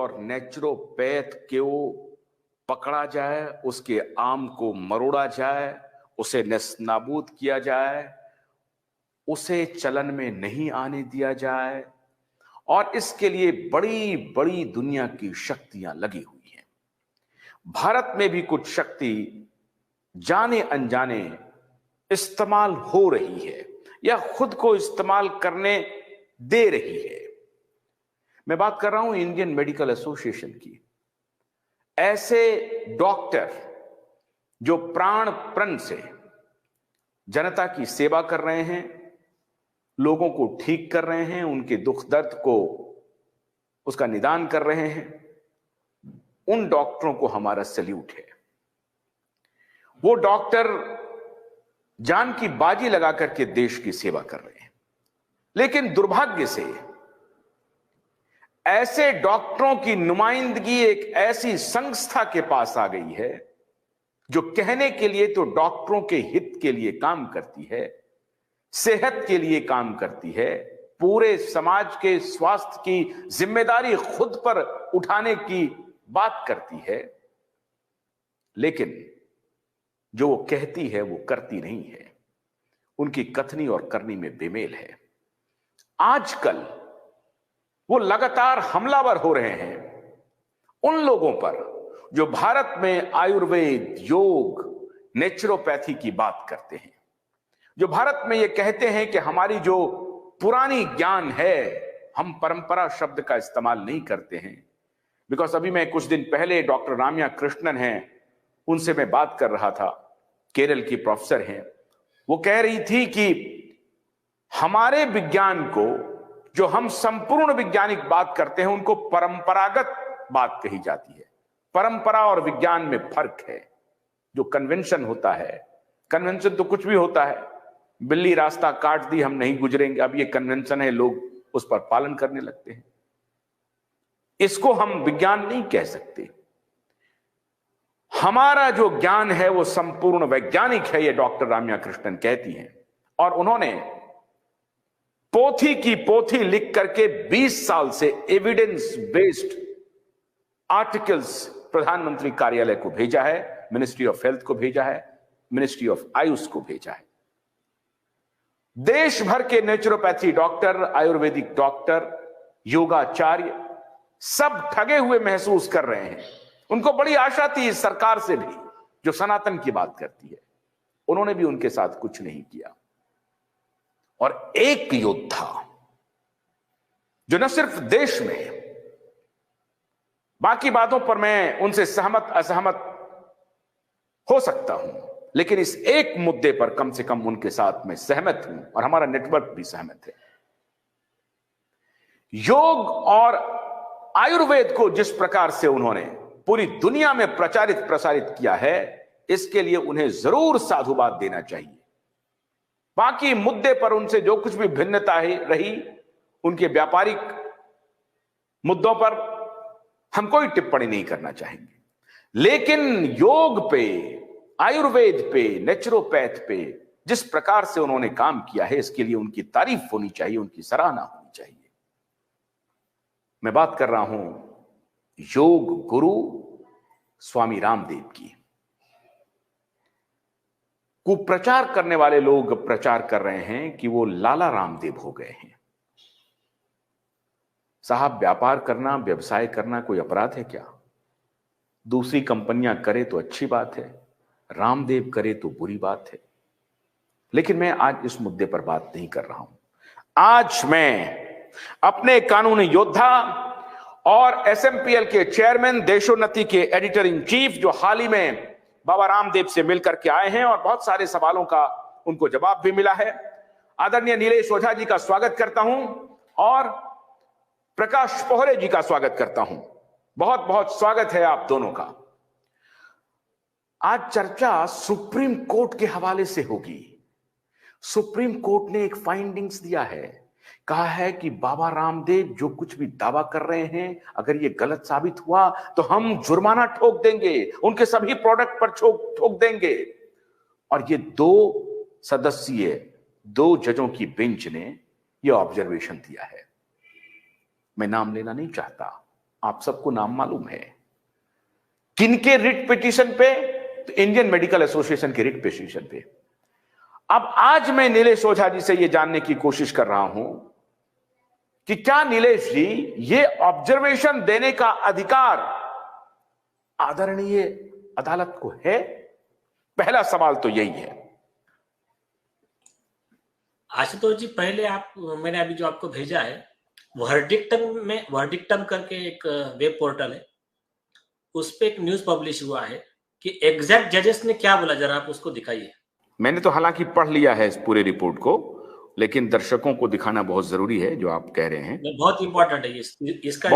और नेचुरोपैथ को पकड़ा जाए, उसके आम को मरोड़ा जाए, उसे नेस्तनाबूद किया जाए, उसे चलन में नहीं आने दिया जाए, और इसके लिए बड़ी बड़ी दुनिया की शक्तियां लगी हुई हैं। भारत में भी कुछ शक्ति जाने अनजाने इस्तेमाल हो रही है या खुद को इस्तेमाल करने दे रही है। मैं बात कर रहा हूं इंडियन मेडिकल एसोसिएशन की। ऐसे डॉक्टर जो प्राणपण से जनता की सेवा कर रहे हैं, लोगों को ठीक कर रहे हैं, उनके दुख दर्द को उसका निदान कर रहे हैं, उन डॉक्टरों को हमारा सैल्यूट है। वो डॉक्टर जान की बाजी लगा करके देश की सेवा कर रहे हैं। लेकिन दुर्भाग्य से ऐसे डॉक्टरों की नुमाइंदगी एक ऐसी संस्था के पास आ गई है जो कहने के लिए तो डॉक्टरों के हित के लिए काम करती है, सेहत के लिए काम करती है, पूरे समाज के स्वास्थ्य की जिम्मेदारी खुद पर उठाने की बात करती है, लेकिन जो वो कहती है वो करती नहीं है। उनकी कथनी और करनी में बेमेल है। आजकल वो लगातार हमलावर हो रहे हैं उन लोगों पर जो भारत में आयुर्वेद, योग, नेचुरोपैथी की बात करते हैं, जो भारत में ये कहते हैं कि हमारी जो पुरानी ज्ञान है, हम परंपरा शब्द का इस्तेमाल नहीं करते हैं। बिकॉज अभी मैं कुछ दिन पहले डॉक्टर राम्या कृष्णन हैं, उनसे मैं बात कर रहा था, केरल की प्रोफेसर हैं। वो कह रही थी कि हमारे विज्ञान को, जो हम संपूर्ण वैज्ञानिक बात करते हैं, उनको परंपरागत बात कही जाती है। परंपरा और विज्ञान में फर्क है। जो कन्वेंशन होता है, कन्वेंशन तो कुछ भी होता है, बिल्ली रास्ता काट दी हम नहीं गुजरेंगे, अब ये कन्वेंशन है, लोग उस पर पालन करने लगते हैं। इसको हम विज्ञान नहीं कह सकते। हमारा जो ज्ञान है वो संपूर्ण वैज्ञानिक है, ये डॉक्टर राम्या कृष्णन कहती हैं। और उन्होंने पोथी की पोथी लिख करके 20 साल से एविडेंस बेस्ड आर्टिकल्स प्रधानमंत्री कार्यालय को भेजा है, मिनिस्ट्री ऑफ हेल्थ को भेजा है, मिनिस्ट्री ऑफ आयुष को भेजा है। देश भर के नेचुरोपैथी डॉक्टर, आयुर्वेदिक डॉक्टर, योगाचार्य सब ठगे हुए महसूस कर रहे हैं। उनको बड़ी आशा थी इस सरकार से भी, जो सनातन की बात करती है। उन्होंने भी उनके साथ कुछ नहीं किया। और एक योद्धा जो न सिर्फ देश में, बाकी बातों पर मैं उनसे सहमत असहमत हो सकता हूं, लेकिन इस एक मुद्दे पर कम से कम उनके साथ मैं सहमत हूं और हमारा नेटवर्क भी सहमत है। योग और आयुर्वेद को जिस प्रकार से उन्होंने पूरी दुनिया में प्रसारित किया है, इसके लिए उन्हें जरूर साधुवाद देना चाहिए। बाकी मुद्दे पर उनसे जो कुछ भी भिन्नता रही, उनके व्यापारिक मुद्दों पर हम कोई टिप्पणी नहीं करना चाहेंगे। लेकिन योग पे, आयुर्वेद पे, नेचुरोपैथ पे जिस प्रकार से उन्होंने काम किया है, इसके लिए उनकी तारीफ होनी चाहिए, उनकी सराहना होनी चाहिए। मैं बात कर रहा हूं योग गुरु स्वामी रामदेव की। कुप्रचार करने वाले लोग प्रचार कर रहे हैं कि वो लाला रामदेव हो गए हैं। साहब, व्यापार करना, व्यवसाय करना कोई अपराध है क्या? दूसरी कंपनियां करे तो अच्छी बात है, रामदेव करे तो बुरी बात है। लेकिन मैं आज इस मुद्दे पर बात नहीं कर रहा हूं। आज मैं अपने कानूनी योद्धा और एसएमपीएल के चेयरमैन, देशोन्नति के एडिटर इन चीफ, जो हाल ही में बाबा रामदेव से मिलकर के आए हैं और बहुत सारे सवालों का उनको जवाब भी मिला है, आदरणीय नीलेश ओझा जी का स्वागत करता हूं और प्रकाश पोहरे जी का स्वागत करता हूं। बहुत बहुत स्वागत है आप दोनों का। आज चर्चा सुप्रीम कोर्ट के हवाले से होगी। सुप्रीम कोर्ट ने एक फाइंडिंग्स दिया है, कहा है कि बाबा रामदेव जो कुछ भी दावा कर रहे हैं, अगर ये गलत साबित हुआ तो हम जुर्माना ठोक देंगे, उनके सभी प्रोडक्ट पर ठोक देंगे। और ये 2 सदस्यीय 2 जजों की बेंच ने ये ऑब्जर्वेशन दिया है। मैं नाम लेना नहीं चाहता, आप सबको नाम मालूम है। किनके रिट पिटीशन पे? तो इंडियन मेडिकल एसोसिएशन के रिट पिटीशन पे। अब आज मैं नीलेश ओझा जी से यह जानने की कोशिश कर रहा हूं कि क्या नीलेश जी ये ऑब्जर्वेशन देने का अधिकार आदरणीय अदालत को है? पहला सवाल तो यही है। आशुतोष जी, पहले मैंने अभी जो आपको भेजा है वर्डिक्टम करके एक वेब पोर्टल है, उस पे एक न्यूज पब्लिश हुआ है कि एग्जैक्ट जजेस ने क्या बोला, जरा आप उसको दिखाइए। मैंने तो हालांकि पढ़ लिया है इस पूरे रिपोर्ट को, लेकिन दर्शकों को दिखाना बहुत जरूरी है जो आप कह रहे हैं। बहुत इंपॉर्टेंट है इसका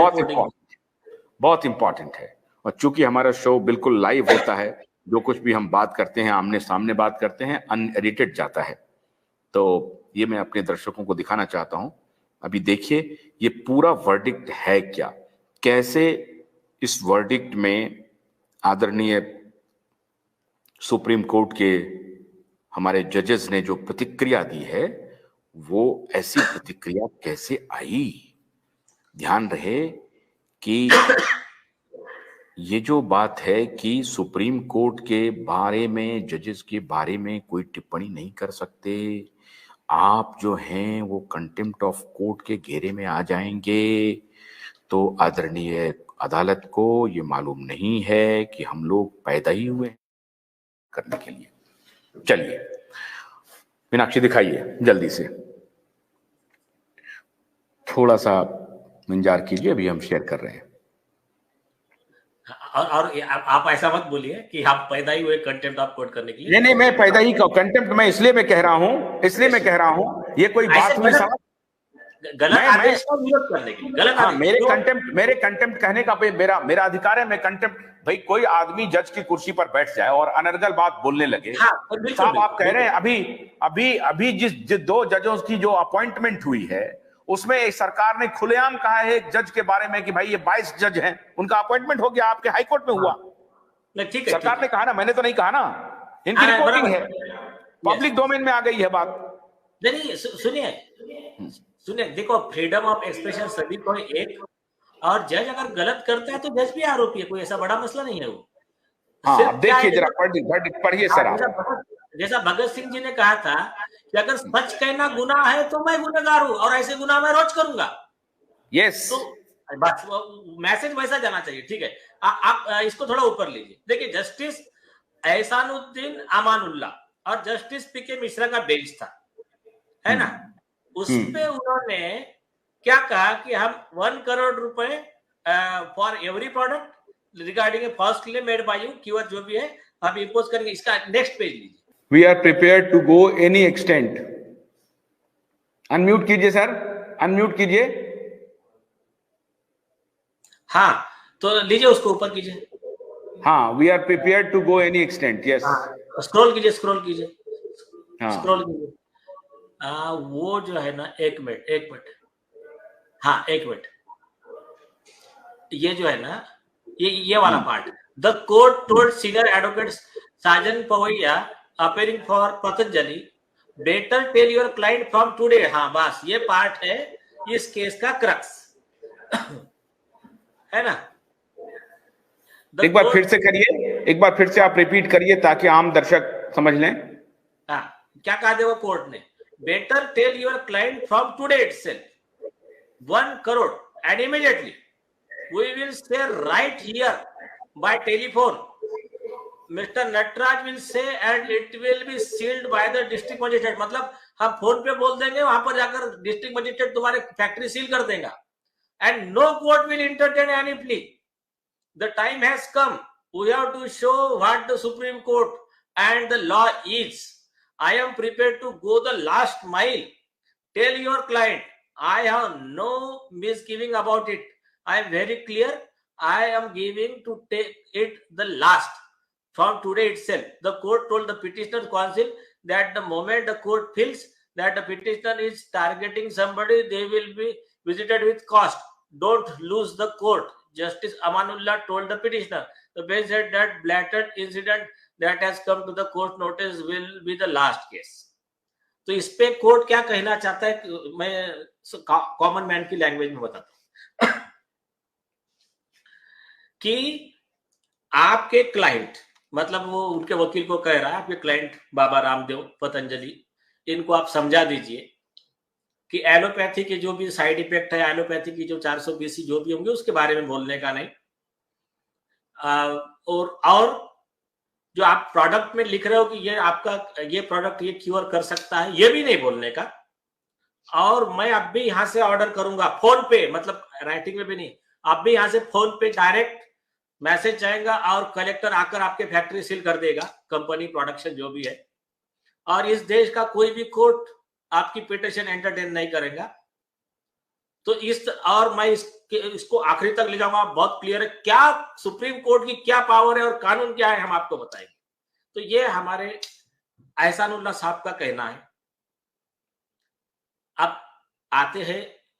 बहुत इंपॉर्टेंट है। और चूंकि हमारा शो बिल्कुल लाइव होता है, जो कुछ भी हम बात करते हैं आमने सामने बात करते हैं, अनएडिटेड जाता है, तो ये मैं अपने दर्शकों को दिखाना चाहता हूं। अभी देखिए ये पूरा वर्डिक्ट है क्या, कैसे इस वर्डिक्ट में आदरणीय सुप्रीम कोर्ट के हमारे जजेस ने जो प्रतिक्रिया दी है, वो ऐसी प्रतिक्रिया कैसे आई। ध्यान रहे कि ये जो बात है कि सुप्रीम कोर्ट के बारे में, जजेस के बारे में कोई टिप्पणी नहीं कर सकते, आप जो हैं वो कंटेम्प्ट ऑफ कोर्ट के घेरे में आ जाएंगे। तो आदरणीय अदालत को ये मालूम नहीं है कि हम लोग पैदा ही हुए करने के लिए। चलिए मीनाक्षी दिखाइए जल्दी से, थोड़ा सा इंतजार कीजिए, अभी हम शेयर कर रहे हैं। और आप ऐसा मत बोलिए कि आप पैदा ही हुए कंटेम्प्ट ऑफ कोर्ट करने के लिए। नहीं, मैं पैदा ही कंटेम्प्ट में इसलिए मैं कह रहा हूं, ये कोई बात हुई साहब गलत आदेश का विरोध करने के लिए, गलत हाँ, मेरे कंटेम्प्ट कहने का मेरा अधिकार है। मैं कंटेम्प्ट, भाई कोई आदमी जज की कुर्सी पर बैठ जाए और अनर्गल बात बोलने लगे, साहब आप कह रहे हैं अभी जिस 2 जजों की जो अपॉइंटमेंट हुई है उसमें सरकार ने खुलेआम कहा है एक जज के बारे में कि भाई ये 22 जज हैं, उनका अपॉइंटमेंट हो गया, आपके हाईकोर्ट में हुआ। ठीक है, सरकार ने कहा ना, मैंने तो नहीं कहा ना, इनकी रिपोर्टिंग है, पब्लिक डोमेन में आ गई है बात। नहीं, सुनिए, देखो फ्रीडम ऑफ एक्सप्रेशन सभी को एक, और जज अगर गलत करता है तो जज भी आरोपी है, कोई ऐसा बड़ा मसला नहीं है वो। हाँ, देखिए जरा पढ़िए सर आप। जैसा भगत सिंह जी ने कहा था कि अगर सच कहना गुनाह है तो मैं गुनहगार हूं और ऐसे गुनाह मैं रोज करूंगा। यस, तो बस मैसेज वैसा जाना चाहिए। ठीक है, आप इसको थोड़ा ऊपर लीजिए। देखिए, जस्टिस एहसानुद्दीन अमानुल्लाह और जस्टिस पीके मिश्रा का बेंच था, है ना, उस पे उन्होंने क्या कहा कि हम 1 करोड़ रुपए for every product regarding first claim made by you, keyword जो भी है हम इंपोज करेंगे। इसका नेक्स्ट पेज लीजिए। We are prepared to go any extent. Unmute कीजिए सर, अनम्यूट कीजिए। हाँ, तो लीजिए, उसको ऊपर कीजिए। हाँ, we are prepared to go any extent. Yes, scroll कीजिए। हाँ, स्क्रॉल कीजिए। वो जो है ना, एक मिनट, हाँ, एक मिनट, ये जो है ना, ये वाला part, the court told senior advocate Sajan Poovayya appearing for Patanjali, better tell your client from today. हाँ, बस ये पार्ट है इस केस का क्रक्स, है ना। एक बार फिर से करिए, एक बार फिर से आप रिपीट करिए ताकि आम दर्शक समझ लें। हाँ, क्या कहा देखो कोर्ट ने, better tell your client from today itself 1 crore and immediately we will say right here by telephone. Mr. Natraj will say and it will be sealed by the district magistrate. मतलब हम फोन पे बोल देंगे, वहां पर जाकर district magistrate तुम्हारे factory seal कर देगा। And no court will entertain any plea. The time has come. We have to show what the Supreme Court and the law is. I am prepared to go the last mile. Tell your client I have no misgiving about it. I am very clear. I am giving to take it the last from today itself. The court told the petitioner's counsel that the moment the court feels that the petitioner is targeting somebody, they will be visited with cost. Don't lose the court. Justice Amanullah told the petitioner. The bench said that blatant incident that has come to the court notice will be the last case. तो इस पे court क्या कहना चाहता है, मैं common man की language में बताता हूँ। कि आपके क्लाइंट, मतलब वो उनके वकील को कह रहा है आपके क्लाइंट बाबा रामदेव, पतंजलि, इनको आप समझा दीजिए कि एलोपैथी के जो भी साइड इफेक्ट है, एलोपैथी की जो 420 जो भी होंगे उसके बारे में बोलने का नहीं। और जो आप प्रोडक्ट में लिख रहे हो कि ये आपका ये प्रोडक्ट ये क्योर कर सकता है, ये भी नहीं बोलने का। और मैं अब भी यहां से ऑर्डर करूंगा फोन पे, मतलब राइटिंग में भी नहीं, अब भी यहां से फोन पे डायरेक्ट मैसेज जाएगा और कलेक्टर आकर आपके फैक्ट्री सील कर देगा, कंपनी प्रोडक्शन जो भी है। और इस देश का कोई भी कोर्ट आपकी पिटिशन एंटरटेन नहीं करेगा। तो और मैं इसको आखिरी तक ले जाऊंगा, बहुत क्लियर है क्या सुप्रीम कोर्ट की क्या पावर है और कानून क्या है, हम आपको बताएंगे। तो ये हमारे एहसानुल्लाह साहब का कहना है। अब आते हैं